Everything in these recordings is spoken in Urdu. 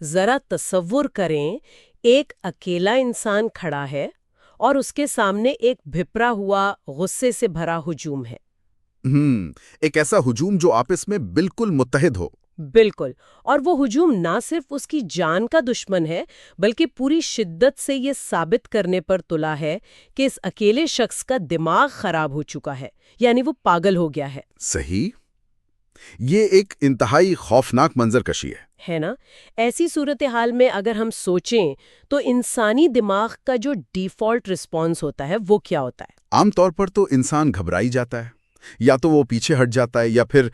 ذرا تصور کریں، ایک اکیلا انسان کھڑا ہے اور اس کے سامنے ایک بھپرا ہوا غصے سے بھرا ہجوم ہے۔ ایک ایسا ہجوم جو آپس میں بالکل متحد ہو۔ بالکل، اور وہ ہجوم نہ صرف اس کی جان کا دشمن ہے بلکہ پوری شدت سے یہ ثابت کرنے پر تلا ہے کہ اس اکیلے شخص کا دماغ خراب ہو چکا ہے، یعنی وہ پاگل ہو گیا ہے۔ صحیح، یہ ایک انتہائی خوفناک منظر کشی ہے نا؟ ایسی صورتحال میں اگر ہم سوچیں تو انسانی دماغ کا جو ڈیفالٹ رسپانس ہوتا ہے وہ کیا ہوتا ہے؟ عام طور پر تو انسان گھبرائی جاتا ہے، یا تو وہ پیچھے ہٹ جاتا ہے یا پھر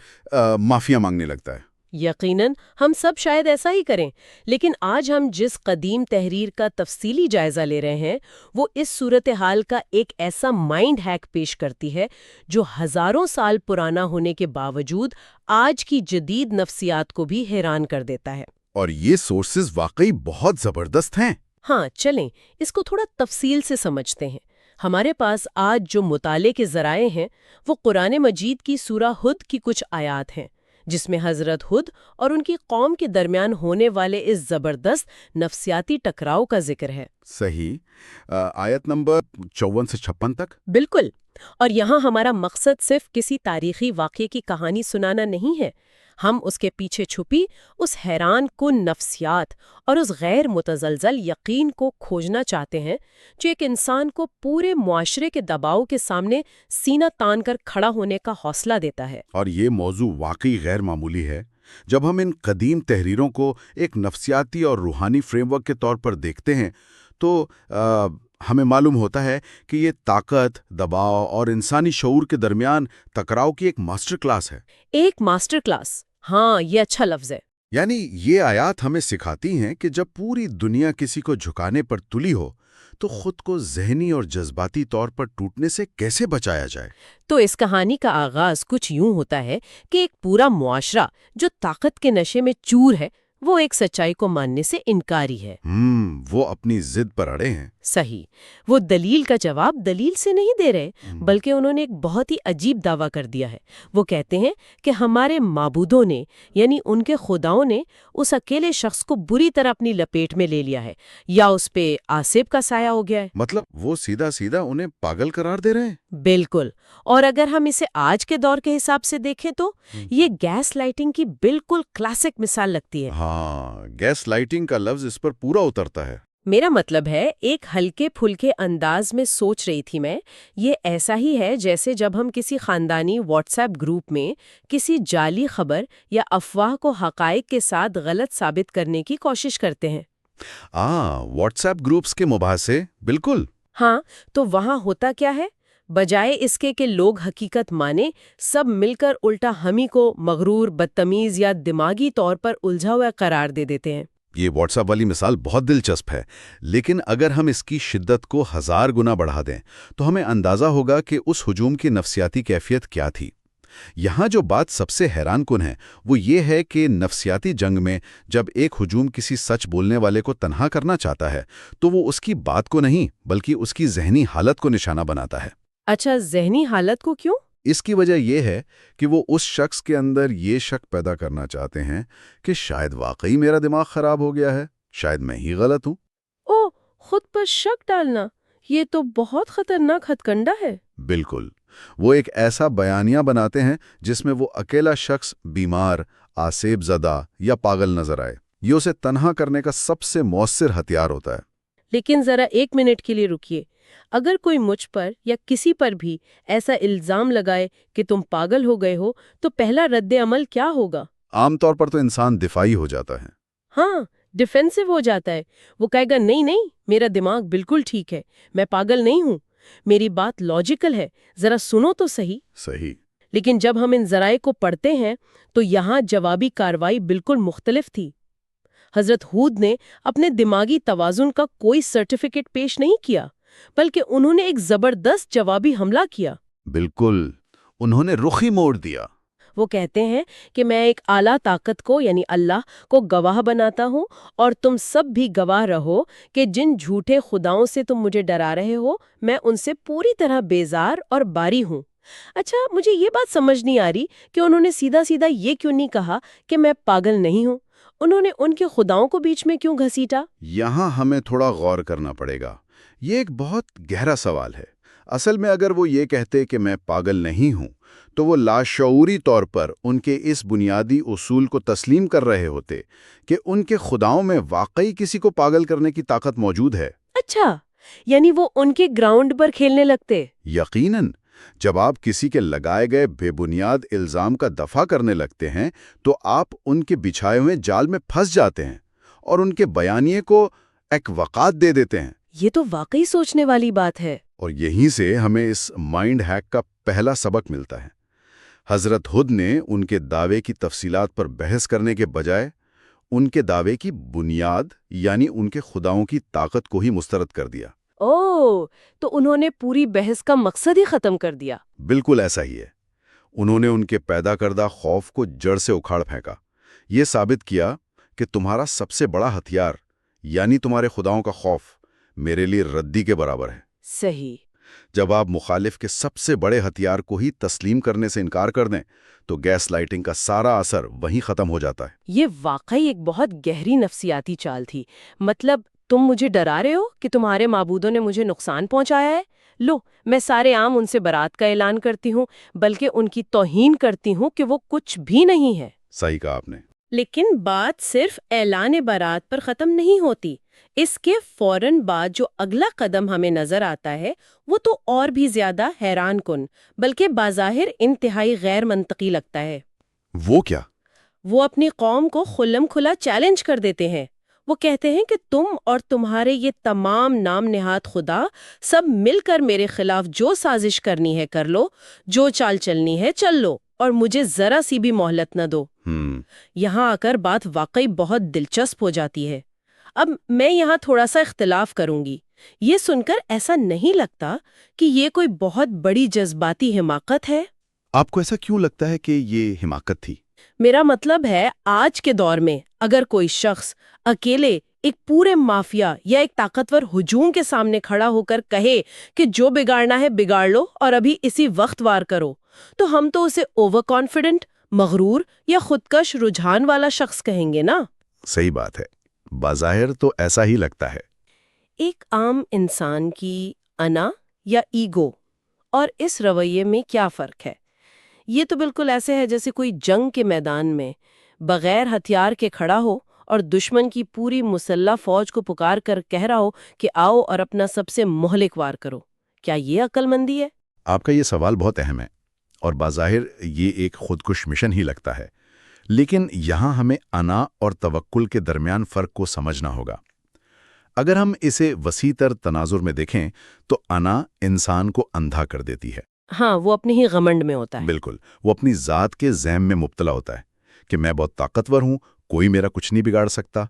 معافیا مانگنے لگتا ہے۔ یقیناً ہم سب شاید ایسا ہی کریں، لیکن آج ہم جس قدیم تحریر کا تفصیلی جائزہ لے رہے ہیں وہ اس صورتحال کا ایک ایسا مائنڈ ہیک پیش کرتی ہے جو ہزاروں سال پرانا ہونے کے باوجود آج کی جدید نفسیات کو بھی حیران کر دیتا ہے۔ اور یہ سورسز واقعی بہت زبردست ہیں۔ ہاں، چلیں اس کو تھوڑا تفصیل سے سمجھتے ہیں۔ ہمارے پاس آج جو مطالعے کے ذرائع ہیں وہ قرآن مجید کی سورہ ہود کی کچھ آیات ہیں، جس میں حضرت ہود اور ان کی قوم کے درمیان ہونے والے اس زبردست نفسیاتی ٹکراؤ کا ذکر ہے۔ صحیح، آیت نمبر 54 سے 56 تک۔ بالکل، اور یہاں ہمارا مقصد صرف کسی تاریخی واقعے کی کہانی سنانا نہیں ہے، ہم اس کے پیچھے چھپی اس حیران کن نفسیات اور اس غیر متزلزل یقین کو کھوجنا چاہتے ہیں جو ایک انسان کو پورے معاشرے کے دباؤ کے سامنے سینہ تان کر کھڑا ہونے کا حوصلہ دیتا ہے۔ اور یہ موضوع واقعی غیر معمولی ہے۔ جب ہم ان قدیم تحریروں کو ایک نفسیاتی اور روحانی فریم ورک کے طور پر دیکھتے ہیں تو ہمیں معلوم ہوتا ہے کہ یہ طاقت، دباؤ اور انسانی شعور کے درمیان ٹکراؤ کی ایک ماسٹر کلاس ہے۔ ایک ماسٹر کلاس، ہاں یہ اچھا لفظ ہے۔ یعنی یہ آیات ہمیں سکھاتی ہیں کہ جب پوری دنیا کسی کو جھکانے پر تلی ہو تو خود کو ذہنی اور جذباتی طور پر ٹوٹنے سے کیسے بچایا جائے۔ تو اس کہانی کا آغاز کچھ یوں ہوتا ہے کہ ایک پورا معاشرہ جو طاقت کے نشے میں چور ہے وہ ایک سچائی کو ماننے سے انکاری ہے۔ وہ اپنی ضد پر اڑے ہیں۔ صحیح، وہ دلیل کا جواب دلیل سے نہیں دے رہے بلکہ انہوں نے ایک بہت ہی عجیب دعویٰ کر دیا ہے۔ وہ کہتے ہیں کہ ہمارے معبودوں نے، یعنی ان کے خداؤں نے اس اکیلے شخص کو بری طرح اپنی لپیٹ میں لے لیا ہے یا اس پہ آصب کا سایہ ہو گیا ہے۔ مطلب وہ سیدھا سیدھا انہیں پاگل قرار دے رہے ہیں۔ بالکل، اور اگر ہم اسے آج کے دور کے حساب سے دیکھیں تو یہ گیس لائٹنگ کی بالکل کلاسک مثال لگتی ہے۔ ہاں، گیس لائٹنگ کا لفظ اس پر پورا اترتا ہے۔ میرا مطلب ہے ایک ہلکے پھلکے انداز میں سوچ رہی تھی میں، یہ ایسا ہی ہے جیسے جب ہم کسی خاندانی واٹس ایپ گروپ میں کسی جعلی خبر یا افواہ کو حقائق کے ساتھ غلط ثابت کرنے کی کوشش کرتے ہیں۔ واٹس ایپ گروپس کے مباحثے، بالکل۔ ہاں، تو وہاں ہوتا کیا ہے؟ بجائے اس کے کہ لوگ حقیقت مانیں، سب مل کر الٹا ہمیں کو مغرور، بدتمیز یا دماغی طور پر الجھا ہوا قرار دے دیتے ہیں۔ یہ واٹس ایپ والی مثال بہت دلچسپ ہے، لیکن اگر ہم اس کی شدت کو 1000 گنا بڑھا دیں تو ہمیں اندازہ ہوگا کہ اس ہجوم کی نفسیاتی کیفیت کیا تھی۔ یہاں جو بات سب سے حیران کن ہے وہ یہ ہے کہ نفسیاتی جنگ میں جب ایک ہجوم کسی سچ بولنے والے کو تنہا کرنا چاہتا ہے تو وہ اس کی بات کو نہیں بلکہ اس کی ذہنی حالت کو نشانہ بناتا ہے۔ اچھا، ذہنی حالت کو کیوں؟ اس کی وجہ یہ ہے کہ وہ اس شخص کے اندر یہ شک پیدا کرنا چاہتے ہیں کہ شاید واقعی میرا دماغ خراب ہو گیا ہے، شاید میں ہی غلط ہوں۔ خود پر شک ڈالنا، یہ تو بہت خطرناک ہتھ کنڈا ہے۔ بالکل، وہ ایک ایسا بیانیہ بناتے ہیں جس میں وہ اکیلا شخص بیمار، آصیب زدہ یا پاگل نظر آئے۔ یہ اسے تنہا کرنے کا سب سے مؤثر ہتھیار ہوتا ہے۔ لیکن ذرا ایک منٹ کے لیے رکیے، اگر کوئی مجھ پر یا کسی پر بھی ایسا الزام لگائے کہ تم پاگل ہو گئے ہو تو پہلا رد عمل کیا ہوگا؟ عام طور پر تو انسان دفاعی ہو جاتا ہے۔ ہاں، ڈیفینسو ہو جاتا ہے۔ وہ کہے گا نہیں، میرا دماغ بالکل ٹھیک ہے، میں پاگل نہیں ہوں، میری بات لاجیکل ہے، ذرا سنو تو صحیح۔ لیکن جب ہم ان ذرائع کو پڑھتے ہیں تو یہاں جوابی کارروائی بالکل مختلف تھی۔ حضرت ہود نے اپنے دماغی توازن کا کوئی سرٹیفکیٹ پیش نہیں کیا، بلکہ انہوں نے ایک زبردست جوابی حملہ کیا۔ بالکل، انہوں نے رخ ہی موڑ دیا۔ وہ کہتے ہیں کہ میں ایک اعلیٰ طاقت کو یعنی اللہ کو گواہ بناتا ہوں اور تم سب بھی گواہ رہو کہ جن جھوٹے خداؤں سے تم مجھے ڈرا رہے ہو میں ان سے پوری طرح بیزار اور باری ہوں۔ اچھا، مجھے یہ بات سمجھ نہیں آ رہی کہ انہوں نے سیدھا سیدھا یہ کیوں نہیں کہا کہ میں پاگل نہیں ہوں انہوں نے ان کے خداؤں کو بیچ میں کیوں گھسیٹا؟ یہاں ہمیں تھوڑا غور کرنا پڑے گا۔ یہ ایک بہت گہرا سوال ہے۔ اصل میں اگر وہ یہ کہتے کہ میں پاگل نہیں ہوں تو وہ لاشعوری طور پر ان کے اس بنیادی اصول کو تسلیم کر رہے ہوتے کہ ان کے خداؤں میں واقعی کسی کو پاگل کرنے کی طاقت موجود ہے۔ اچھا، یعنی وہ ان کے گراؤنڈ پر کھیلنے لگتے؟ یقیناً، جب آپ کسی کے لگائے گئے بے بنیاد الزام کا دفاع کرنے لگتے ہیں تو آپ ان کے بچھائے ہوئے جال میں پھنس جاتے ہیں اور ان کے بیانیے کو ایک وقعت دے دیتے ہیں۔ یہ تو واقعی سوچنے والی بات ہے۔ اور یہیں سے ہمیں اس مائنڈ ہیک کا پہلا سبق ملتا ہے۔ حضرت ہد نے ان کے دعوے کی تفصیلات پر بحث کرنے کے بجائے ان کے دعوے کی بنیاد یعنی ان کے خداؤں کی طاقت کو ہی مسترد کر دیا۔ اوہ، تو انہوں نے پوری بحث کا مقصد ہی ختم کر دیا۔ بالکل ایسا ہی ہے۔ انہوں نے ان کے پیدا کردہ خوف کو جڑ سے اکھاڑ پھینکا۔ یہ ثابت کیا کہ تمہارا سب سے بڑا ہتھیار یعنی تمہارے خداؤں کا خوف میرے لیے ردی کے برابر ہے۔ صحیح۔ جب آپ مخالف کے سب سے بڑے ہتھیار کو ہی تسلیم کرنے سے انکار کر دیں تو گیس لائٹنگ کا سارا اثر وہیں ختم ہو جاتا ہے۔ یہ واقعی ایک بہت گہری نفسیاتی چال تھی۔ مطلب تم مجھے ڈرا رہے ہو کہ تمہارے معبودوں نے مجھے نقصان پہنچایا ہے؟ لو، میں سارے عام ان سے برات کا اعلان کرتی ہوں، بلکہ ان کی توہین کرتی ہوں کہ وہ کچھ بھی نہیں ہے۔ صحیح کہا آپ نے۔ لیکن بات صرف اعلان برات پر ختم نہیں ہوتی۔ اس کے فوراً بعد جو اگلا قدم ہمیں نظر آتا ہے وہ تو اور بھی زیادہ حیران کن بلکہ بظاہر انتہائی غیر منطقی لگتا ہے۔ وہ کیا؟ وہ اپنی قوم کو کھلم کھلا چیلنج کر دیتے ہیں۔ وہ کہتے ہیں کہ تم اور تمہارے یہ تمام نام نہاد خدا سب مل کر میرے خلاف جو سازش کرنی ہے کر لو، جو چال چلنی ہے چل لو، اور مجھے ذرا سی بھی مہلت نہ دو۔ یہاں آ کر بات واقعی بہت دلچسپ ہو جاتی ہے۔ اب میں یہاں تھوڑا سا اختلاف کروں گی۔ یہ سن کر ایسا نہیں لگتا کہ یہ کوئی بہت بڑی جذباتی حماقت ہے؟ آپ کو ایسا کیوں لگتا ہے کہ یہ حماقت تھی؟ میرا مطلب ہے آج کے دور میں اگر کوئی شخص اکیلے ایک پورے مافیا یا ایک طاقتور ہجوم کے سامنے کھڑا ہو کر کہے کہ جو بگاڑنا ہے بگاڑ لو اور ابھی اسی وقت وار کرو، تو ہم تو اسے اوور کانفیڈنٹ، مغرور یا خودکش رجحان والا شخص کہیں گے نا؟ صحیح بات ہے، بظاہر تو ایسا ہی لگتا ہے۔ ایک عام انسان کی انا یا ایگو اور اس رویے میں کیا فرق ہے؟ یہ تو بالکل ایسے ہے جیسے کوئی جنگ کے میدان میں بغیر ہتھیار کے کھڑا ہو اور دشمن کی پوری مسلح فوج کو پکار کر کہہ رہا ہو کہ آؤ اور اپنا سب سے مہلک وار کرو۔ کیا یہ عقل مندی ہے؟ آپ کا یہ سوال بہت اہم ہے اور بظاہر یہ ایک خودکش مشن ہی لگتا ہے، لیکن یہاں ہمیں انا اور توکل کے درمیان فرق کو سمجھنا ہوگا۔ اگر ہم اسے وسیع تر تناظر میں دیکھیں تو انا انسان کو اندھا کر دیتی ہے۔ ہاں، وہ اپنے ہی غمنڈ میں ہوتا ہے۔ بالکل، وہ اپنی ذات کے ذہن میں مبتلا ہوتا ہے کہ میں بہت طاقتور ہوں، کوئی میرا کچھ نہیں بگاڑ سکتا۔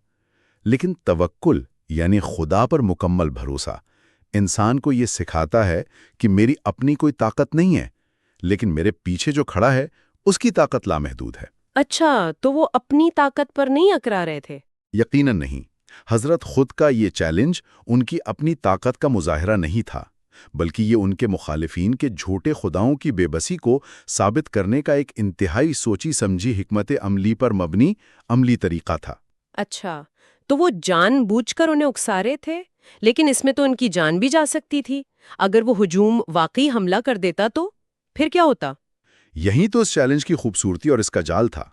لیکن توکل یعنی خدا پر مکمل بھروسہ انسان کو یہ سکھاتا ہے کہ میری اپنی کوئی طاقت نہیں ہے، لیکن میرے پیچھے جو کھڑا ہے اس کی طاقت لامحدود ہے۔ اچھا، تو وہ اپنی طاقت پر نہیں اکرا رہے تھے؟ یقیناً نہیں۔ حضرت خود کا یہ چیلنج ان کی اپنی طاقت کا مظاہرہ نہیں تھا، بلکہ یہ ان کے مخالفین کے جھوٹے خداؤں کی بے بسی کو ثابت کرنے کا ایک انتہائی سوچی سمجھی حکمت عملی پر مبنی عملی طریقہ تھا۔ اچھا، تو وہ جان بوجھ کر انہیں اکسا رہے تھے، لیکن اس میں تو ان کی جان بھی جا سکتی تھی۔ اگر وہ ہجوم واقعی حملہ کر دیتا تو پھر کیا ہوتا؟ یہی تو اس چیلنج کی خوبصورتی اور اس کا جال تھا۔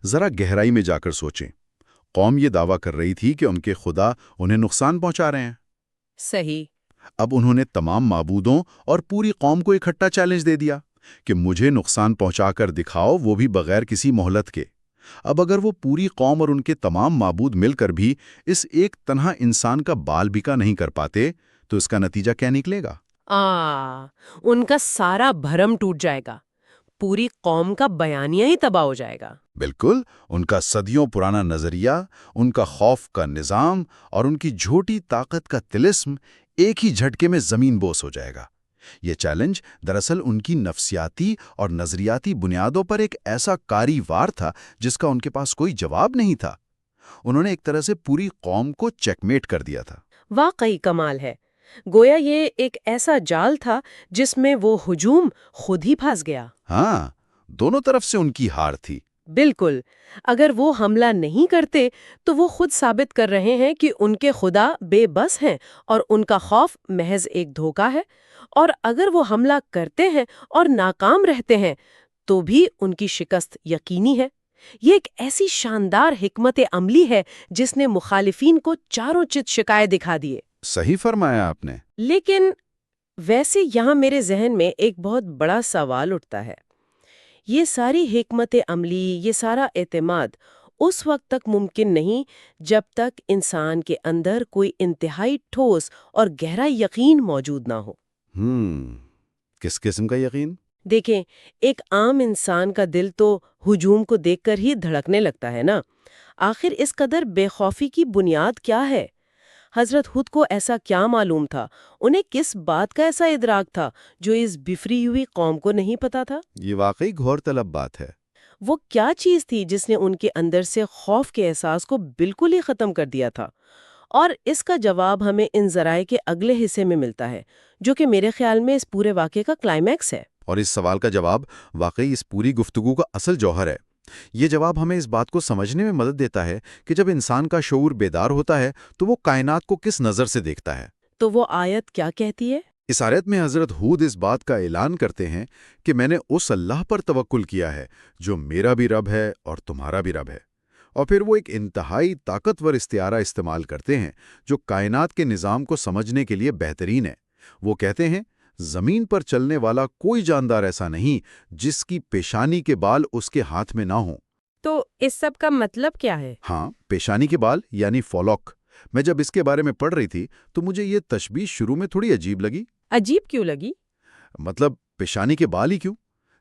ذرا گہرائی میں جا کر سوچیں۔ قوم یہ دعویٰ کر رہی تھی کہ ان کے خدا انہیں نقصان پہنچا رہے ہیں۔ صحیح۔ اب انہوں نے تمام معبودوں اور پوری قوم کو اکٹھا چیلنج دے دیا کہ مجھے نقصان پہنچا کر دکھاؤ، وہ بھی بغیر کسی مہلت کے۔ اب اگر وہ پوری قوم اور ان کے تمام معبود مل کر بھی اس ایک تنہا انسان کا بال بیکا نہیں کر پاتے تو اس کا نتیجہ کیا نکلے گا؟ ان کا سارا بھرم ٹوٹ جائے گا، پوری قوم کا بیانیہ ہی تباہ ہو جائے گا۔ بالکل، ان کا صدیوں پرانا نظریہ، ان کا خوف کا نظام اور ان کی جھوٹی طاقت کا طلسم ایک ہی جھٹکے میں زمین بوس ہو جائے گا۔ یہ چیلنج دراصل ان کی نفسیاتی اور نظریاتی بنیادوں پر ایک ایسا کاری وار تھا جس کا ان کے پاس کوئی جواب نہیں تھا۔ انہوں نے ایک طرح سے پوری قوم کو چیک میٹ کر دیا تھا۔ واقعی کمال ہے، گویا یہ ایک ایسا جال تھا جس میں وہ ہجوم خود ہی پھنس گیا۔ ہاں، دونوں طرف سے ان کی ہار تھی۔ بالکل. اگر وہ حملہ نہیں کرتے تو وہ خود ثابت کر رہے ہیں کہ ان کے خدا بے بس ہیں اور ان کا خوف محض ایک دھوکہ ہے. اور اگر وہ حملہ کرتے ہیں اور ناکام رہتے ہیں تو بھی ان کی شکست یقینی ہے. یہ ایک ایسی شاندار حکمت عملی ہے جس نے مخالفین کو چاروں چت شکایت دکھا دیے. صحیح فرمایا آپ نے. لیکن ویسے یہاں میرے ذہن میں ایک بہت بڑا سوال اٹھتا ہے. یہ ساری حکمت عملی، یہ سارا اعتماد اس وقت تک ممکن نہیں جب تک انسان کے اندر کوئی انتہائی ٹھوس اور گہرا یقین موجود نہ ہو. کس قسم کا یقین؟ دیکھیں، ایک عام انسان کا دل تو ہجوم کو دیکھ کر ہی دھڑکنے لگتا ہے نا. آخر اس قدر بے خوفی کی بنیاد کیا ہے؟ حضرت ہود کو ایسا کیا معلوم تھا؟ انہیں کس بات کا ایسا ادراک تھا جو اس بفری ہوئی قوم کو نہیں پتا تھا؟ یہ واقعی غور طلب بات ہے. وہ کیا چیز تھی جس نے ان کے اندر سے خوف کے احساس کو بالکل ہی ختم کر دیا تھا؟ اور اس کا جواب ہمیں ان ذرائع کے اگلے حصے میں ملتا ہے، جو کہ میرے خیال میں اس پورے واقعے کا کلائمیکس ہے. اور اس سوال کا جواب واقعی اس پوری گفتگو کا اصل جوہر ہے. یہ جواب ہمیں اس بات کو سمجھنے میں مدد دیتا ہے کہ جب انسان کا شعور بیدار ہوتا ہے تو وہ کائنات کو کس نظر سے دیکھتا ہے. تو وہ آیت کیا کہتی ہے؟ اس آیت میں حضرت ہود اس بات کا اعلان کرتے ہیں کہ میں نے اس اللہ پر توکل کیا ہے جو میرا بھی رب ہے اور تمہارا بھی رب ہے. اور پھر وہ ایک انتہائی طاقتور استعارہ استعمال کرتے ہیں جو کائنات کے نظام کو سمجھنے کے لیے بہترین ہے. وہ کہتے ہیں زمین پر چلنے والا کوئی جاندار ایسا نہیں جس کی پیشانی کے بال اس کے ہاتھ میں نہ ہوں. تو اس سب کا مطلب کیا ہے؟ ہاں، پیشانی کے بال یعنی فولوک. میں جب اس کے بارے میں پڑھ رہی تھی تو مجھے یہ تشبیہ شروع میں تھوڑی عجیب لگی. عجیب کیوں لگی؟ مطلب پیشانی کے بال ہی کیوں؟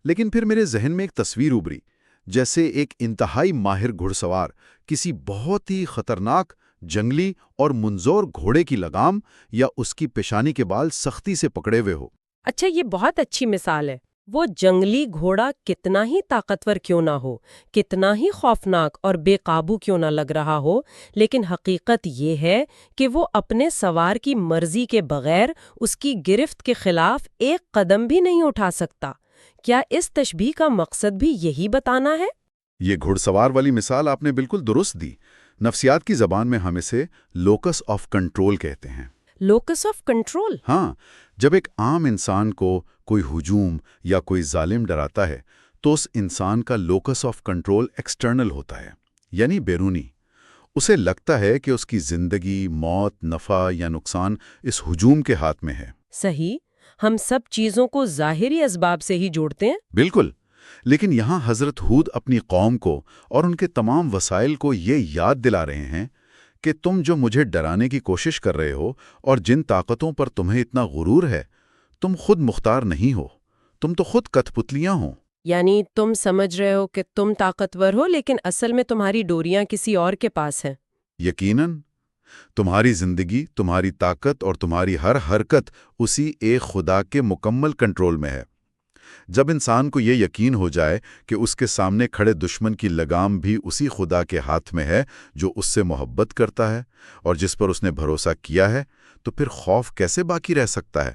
لیکن پھر میرے ذہن میں ایک تصویر ابھری، جیسے ایک انتہائی ماہر گھڑ سوار کسی بہت ہی خطرناک جنگلی اور منظور گھوڑے کی لگام یا اس کی پیشانی کے بال سختی سے پکڑے ہوئے ہو. اچھا، یہ بہت اچھی مثال ہے. وہ جنگلی گھوڑا کتنا ہی طاقتور کیوں نہ ہو، کتنا ہی خوفناک اور بے قابو کیوں نہ لگ رہا ہو، لیکن حقیقت یہ ہے کہ وہ اپنے سوار کی مرضی کے بغیر اس کی گرفت کے خلاف ایک قدم بھی نہیں اٹھا سکتا. کیا اس تشبیہ کا مقصد بھی یہی بتانا ہے؟ یہ گھڑ سوار والی مثال آپ نے بالکل درست دی. نفسیات کی زبان میں ہم اسے لوکس آف کنٹرول کہتے ہیں. Locus of control? ہاں، جب ایک عام انسان کو کوئی ہجوم یا کوئی ظالم ڈراتا ہے تو اس انسان کا لوکس آف کنٹرول ایکسٹرنل ہوتا ہے، یعنی بیرونی. اسے لگتا ہے کہ اس کی زندگی، موت، نفع یا نقصان اس ہجوم کے ہاتھ میں ہے. صحیح. ہم سب چیزوں کو ظاہری اسباب سے ہی جوڑتے ہیں. بالکل. لیکن یہاں حضرت ہود اپنی قوم کو اور ان کے تمام وسائل کو یہ یاد دلا رہے ہیں کہ تم جو مجھے ڈرانے کی کوشش کر رہے ہو اور جن طاقتوں پر تمہیں اتنا غرور ہے، تم خود مختار نہیں ہو، تم تو خود کٹھ پتلیاں ہو. یعنی تم سمجھ رہے ہو کہ تم طاقتور ہو، لیکن اصل میں تمہاری ڈوریاں کسی اور کے پاس ہیں. یقیناً. تمہاری زندگی، تمہاری طاقت اور تمہاری ہر حرکت اسی ایک خدا کے مکمل کنٹرول میں ہے. جب انسان کو یہ یقین ہو جائے کہ اس کے سامنے کھڑے دشمن کی لگام بھی اسی خدا کے ہاتھ میں ہے جو اس سے محبت کرتا ہے اور جس پر اس نے بھروسہ کیا ہے، تو پھر خوف کیسے باقی رہ سکتا ہے؟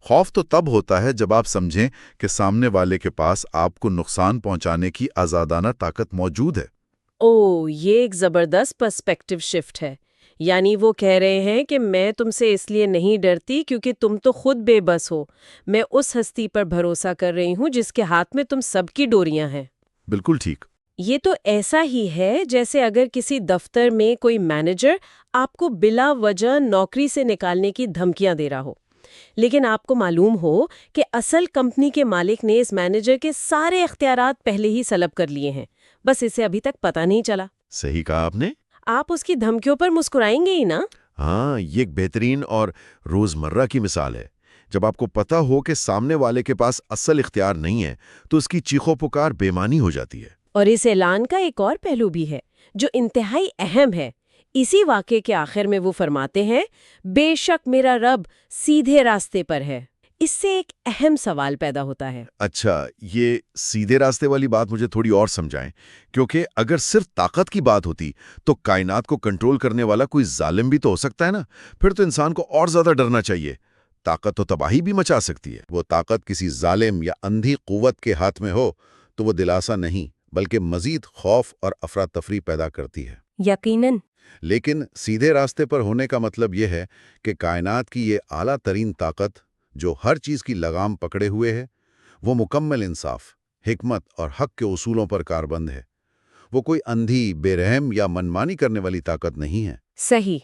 خوف تو تب ہوتا ہے جب آپ سمجھیں کہ سامنے والے کے پاس آپ کو نقصان پہنچانے کی آزادانہ طاقت موجود ہے. یہ ایک زبردست پرسپیکٹیو شفٹ ہے. یعنی وہ کہہ رہے ہیں کہ میں تم سے اس لیے نہیں ڈرتی کیونکہ تم تو خود بے بس ہو. میں اس ہستی پر بھروسہ کر رہی ہوں جس کے ہاتھ میں تم سب کی ڈوریاں ہیں. بالکل ٹھیک. یہ تو ایسا ہی ہے جیسے اگر کسی دفتر میں کوئی مینیجر آپ کو بلا وجہ نوکری سے نکالنے کی دھمکیاں دے رہا ہو، لیکن آپ کو معلوم ہو کہ اصل کمپنی کے مالک نے اس مینیجر کے سارے اختیارات پہلے ہی سلب کر لیے ہیں، بس اسے ابھی تک پتہ نہیں چلا. صحیح کہا آپ نے. آپ اس کی دھمکیوں پر مسکرائیں گے ہی نا؟ ہاں، یہ ایک بہترین اور روزمرہ کی مثال ہے. جب آپ کو پتہ ہو کہ سامنے والے کے پاس اصل اختیار نہیں ہے تو اس کی چیخو پکار بے معنی ہو جاتی ہے. اور اس اعلان کا ایک اور پہلو بھی ہے جو انتہائی اہم ہے. اسی واقعے کے آخر میں وہ فرماتے ہیں، بے شک میرا رب سیدھے راستے پر ہے. اس سے ایک اہم سوال پیدا ہوتا ہے. اچھا، یہ سیدھے راستے والی بات مجھے تھوڑی اور سمجھائیں، کیونکہ اگر صرف طاقت کی بات ہوتی تو کائنات کو کنٹرول کرنے والا کوئی ظالم بھی تو ہو سکتا ہے نا. پھر تو انسان کو اور زیادہ ڈرنا چاہیے. طاقت تو تباہی بھی مچا سکتی ہے. وہ طاقت کسی ظالم یا اندھی قوت کے ہاتھ میں ہو تو وہ دلاسا نہیں بلکہ مزید خوف اور افراتفری پیدا کرتی ہے۔ یقیناً۔ لیکن سیدھے راستے پر ہونے کا مطلب یہ ہے کہ کائنات کی یہ اعلیٰ ترین طاقت جو ہر چیز کی لگام پکڑے ہوئے ہے، وہ مکمل انصاف، حکمت اور حق کے اصولوں پر کاربند ہے۔ وہ کوئی اندھی، بے رحم یا منمانی کرنے والی طاقت نہیں ہے۔ صحیح،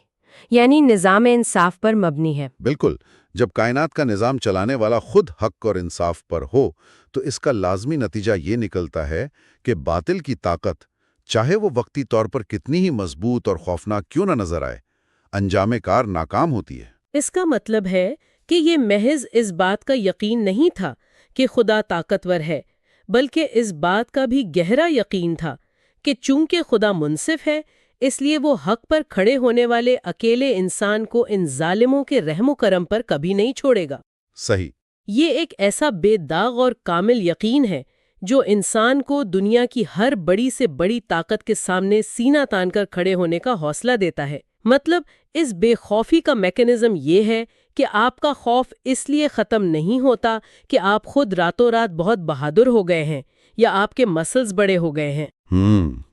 یعنی نظام انصاف پر مبنی ہے۔ بالکل، جب کائنات کا نظام چلانے والا خود حق اور انصاف پر ہو تو اس کا لازمی نتیجہ یہ نکلتا ہے کہ باطل کی طاقت، چاہے وہ وقتی طور پر کتنی ہی مضبوط اور خوفناک کیوں نہ نظر آئے، انجام کار ناکام ہوتی ہے۔ اس کا مطلب ہے کہ یہ محض اس بات کا یقین نہیں تھا کہ خدا طاقتور ہے، بلکہ اس بات کا بھی گہرا یقین تھا کہ چونکہ خدا منصف ہے، اس لیے وہ حق پر کھڑے ہونے والے اکیلے انسان کو ان ظالموں کے رحم و کرم پر کبھی نہیں چھوڑے گا۔ صحیح۔ یہ ایک ایسا بے داغ اور کامل یقین ہے جو انسان کو دنیا کی ہر بڑی سے بڑی طاقت کے سامنے سینہ تان کر کھڑے ہونے کا حوصلہ دیتا ہے۔ مطلب اس بے خوفی کا میکانزم یہ ہے کہ آپ کا خوف اس لیے ختم نہیں ہوتا کہ آپ خود راتوں رات بہت بہادر ہو گئے ہیں یا آپ کے مسلز بڑے ہو گئے ہیں،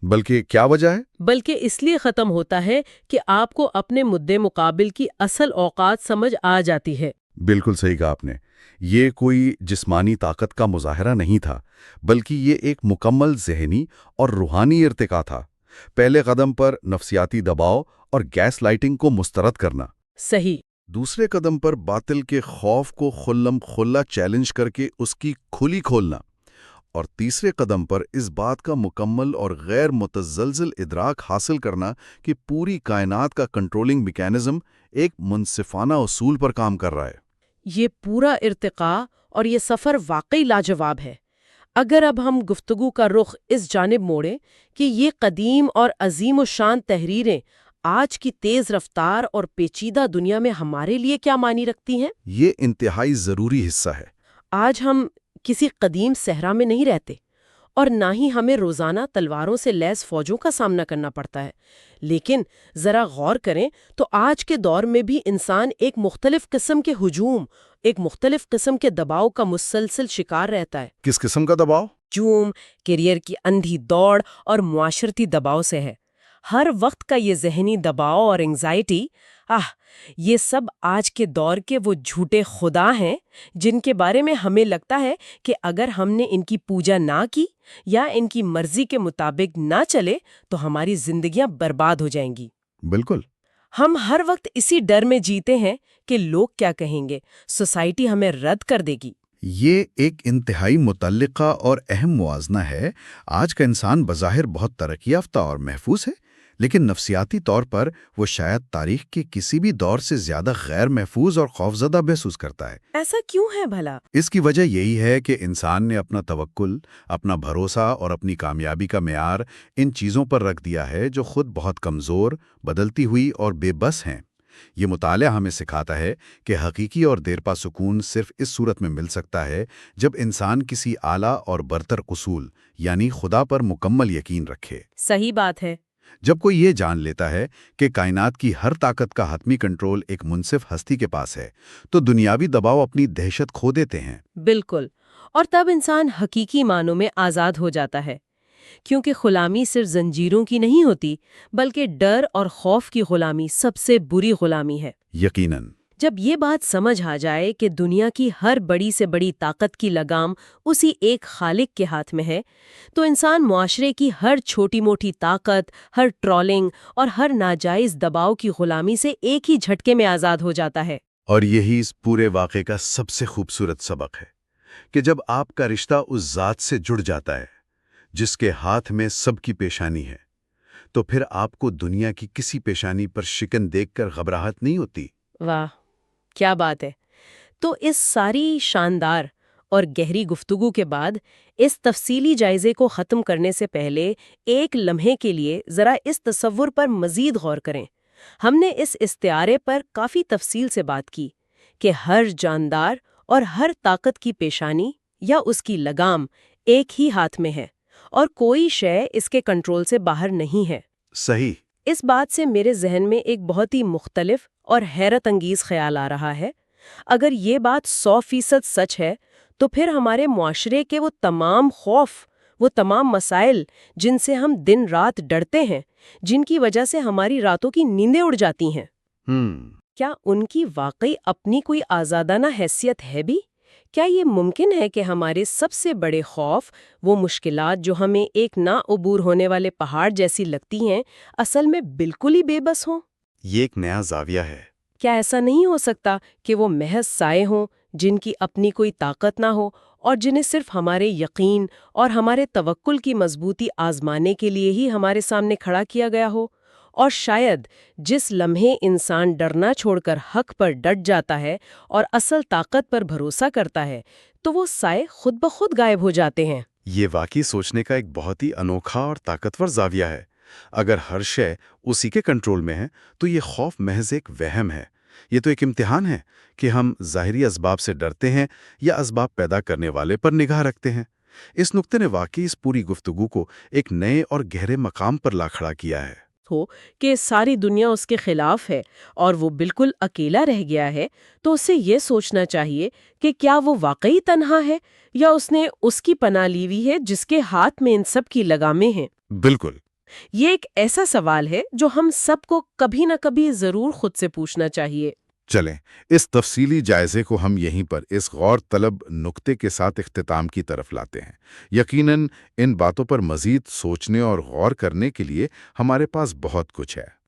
بلکہ کیا وجہ ہے؟ بلکہ اس لیے ختم ہوتا ہے کہ آپ کو اپنے مدے مقابل کی اصل اوقات سمجھ آ جاتی ہے۔ بالکل صحیح کہا آپ نے۔ یہ کوئی جسمانی طاقت کا مظاہرہ نہیں تھا، بلکہ یہ ایک مکمل ذہنی اور روحانی ارتقا تھا۔ پہلے قدم پر نفسیاتی دباؤ اور گیس لائٹنگ کو مسترد کرنا، صحیح۔ دوسرے قدم پر باطل کے خوف کو خلم کھلا چیلنج کر کے اس کی کھلی کھولنا، اور تیسرے قدم پر اس بات کا مکمل اور غیر متزلزل ادراک حاصل کرنا کہ پوری کائنات کا کنٹرولنگ میکانزم ایک منصفانہ اصول پر کام کر رہا ہے۔ یہ پورا ارتقاء اور یہ سفر واقعی لاجواب ہے۔ اگر اب ہم گفتگو کا رخ اس جانب موڑیں کہ یہ قدیم اور عظیم الشان تحریریں آج کی تیز رفتار اور پیچیدہ دنیا میں ہمارے لیے کیا معنی رکھتی ہیں؟ یہ انتہائی ضروری حصہ ہے۔ آج ہم کسی قدیم صحرا میں نہیں رہتے، اور نہ ہی ہمیں روزانہ تلواروں سے لیس فوجوں کا سامنا کرنا پڑتا ہے، لیکن ذرا غور کریں تو آج کے دور میں بھی انسان ایک مختلف قسم کے ہجوم، ایک مختلف قسم کے دباؤ کا مسلسل شکار رہتا ہے۔ کس قسم کا دباؤ؟ ہجوم، کیریئر کی اندھی دوڑ اور معاشرتی دباؤ سے ہے۔ ہر وقت کا یہ ذہنی دباؤ اور انگزائٹی، یہ سب آج کے دور کے وہ جھوٹے خدا ہیں جن کے بارے میں ہمیں لگتا ہے کہ اگر ہم نے ان کی پوجا نہ کی یا ان کی مرضی کے مطابق نہ چلے تو ہماری زندگیاں برباد ہو جائیں گی۔ بالکل۔ ہم ہر وقت اسی ڈر میں جیتے ہیں کہ لوگ کیا کہیں گے، سوسائٹی ہمیں رد کر دے گی۔ یہ ایک انتہائی متعلقہ اور اہم موازنہ ہے۔ آج کا انسان بظاہر بہت ترقی یافتہ اور محفوظ ہے، لیکن نفسیاتی طور پر وہ شاید تاریخ کے کسی بھی دور سے زیادہ غیر محفوظ اور خوفزدہ محسوس کرتا ہے۔ ایسا کیوں ہے بھلا؟ اس کی وجہ یہی ہے کہ انسان نے اپنا توکل، اپنا بھروسہ اور اپنی کامیابی کا معیار ان چیزوں پر رکھ دیا ہے جو خود بہت کمزور، بدلتی ہوئی اور بے بس ہیں۔ یہ مطالعہ ہمیں سکھاتا ہے کہ حقیقی اور دیرپا سکون صرف اس صورت میں مل سکتا ہے جب انسان کسی اعلیٰ اور برتر اصول یعنی خدا پر مکمل یقین رکھے۔ صحیح بات ہے۔ جب کوئی یہ جان لیتا ہے کہ کائنات کی ہر طاقت کا حتمی کنٹرول ایک منصف ہستی کے پاس ہے تو دنیاوی دباؤ اپنی دہشت کھو دیتے ہیں۔ بالکل، اور تب انسان حقیقی معنوں میں آزاد ہو جاتا ہے، کیونکہ غلامی صرف زنجیروں کی نہیں ہوتی، بلکہ ڈر اور خوف کی غلامی سب سے بری غلامی ہے۔ یقیناً۔ جب یہ بات سمجھ آ جائے کہ دنیا کی ہر بڑی سے بڑی طاقت کی لگام اسی ایک خالق کے ہاتھ میں ہے، تو انسان معاشرے کی ہر چھوٹی موٹی طاقت، ہر ٹرولنگ اور ہر ناجائز دباؤ کی غلامی سے ایک ہی جھٹکے میں آزاد ہو جاتا ہے۔ اور یہی اس پورے واقعے کا سب سے خوبصورت سبق ہے کہ جب آپ کا رشتہ اس ذات سے جڑ جاتا ہے جس کے ہاتھ میں سب کی پیشانی ہے، تو پھر آپ کو دنیا کی کسی پیشانی پر شکن دیکھ کر گھبراہٹ نہیں ہوتی۔ واہ، کیا بات ہے! تو اس ساری شاندار اور گہری گفتگو کے بعد اس تفصیلی جائزے کو ختم کرنے سے پہلے ایک لمحے کے لیے ذرا اس تصور پر مزید غور کریں۔ ہم نے اس استعارے پر کافی تفصیل سے بات کی کہ ہر جاندار اور ہر طاقت کی پیشانی یا اس کی لگام ایک ہی ہاتھ میں ہے اور کوئی شے اس کے کنٹرول سے باہر نہیں ہے۔ صحیح۔ اس بات سے میرے ذہن میں ایک بہت ہی مختلف اور حیرت انگیز خیال آ رہا ہے۔ اگر یہ بات 100% سچ ہے تو پھر ہمارے معاشرے کے وہ تمام خوف، وہ تمام مسائل جن سے ہم دن رات ڈرتے ہیں، جن کی وجہ سے ہماری راتوں کی نیندیں اڑ جاتی ہیں، کیا ان کی واقعی اپنی کوئی آزادانہ حیثیت ہے بھی؟ کیا یہ ممکن ہے کہ ہمارے سب سے بڑے خوف، وہ مشکلات جو ہمیں ایک نا عبور ہونے والے پہاڑ جیسی لگتی ہیں، اصل میں بالکل ہی بے بس ہوں؟ یہ ایک نیا زاویہ ہے۔ کیا ایسا نہیں ہو سکتا کہ وہ محض سائے ہوں، جن کی اپنی کوئی طاقت نہ ہو، اور جنہیں صرف ہمارے یقین اور ہمارے توکل کی مضبوطی آزمانے کے لیے ہی ہمارے سامنے کھڑا کیا گیا ہو؟ اور شاید جس لمحے انسان ڈرنا چھوڑ کر حق پر ڈٹ جاتا ہے اور اصل طاقت پر بھروسہ کرتا ہے، تو وہ سائے خود بخود غائب ہو جاتے ہیں۔ یہ واقعی سوچنے کا ایک بہت ہی انوکھا اور طاقتور زاویہ ہے۔ اگر ہر شے اسی کے کنٹرول میں ہے تو یہ خوف محض ایک وہم ہے۔ یہ تو ایک امتحان ہے کہ ہم ظاہری اسباب سے ڈرتے ہیں یا اسباب پیدا کرنے والے پر نگاہ رکھتے ہیں۔ اس نقطے نے واقعی اس پوری گفتگو کو ایک نئے اور گہرے مقام پر لا کھڑا کیا ہے۔ ہو کہ ساری دنیا اس کے خلاف ہے اور وہ بالکل اکیلا رہ گیا ہے، تو اسے یہ سوچنا چاہیے کہ کیا وہ واقعی تنہا ہے یا اس نے اس کی پناہ لی ہوئی ہے جس کے ہاتھ میں ان سب کی لگامیں ہیں۔ بالکل۔ یہ ایک ایسا سوال ہے جو ہم سب کو کبھی نہ کبھی ضرور خود سے پوچھنا چاہیے۔ چلیں اس تفصیلی جائزے کو ہم یہیں پر اس غور طلب نقطے کے ساتھ اختتام کی طرف لاتے ہیں۔ یقیناً ان باتوں پر مزید سوچنے اور غور کرنے کے لیے ہمارے پاس بہت کچھ ہے۔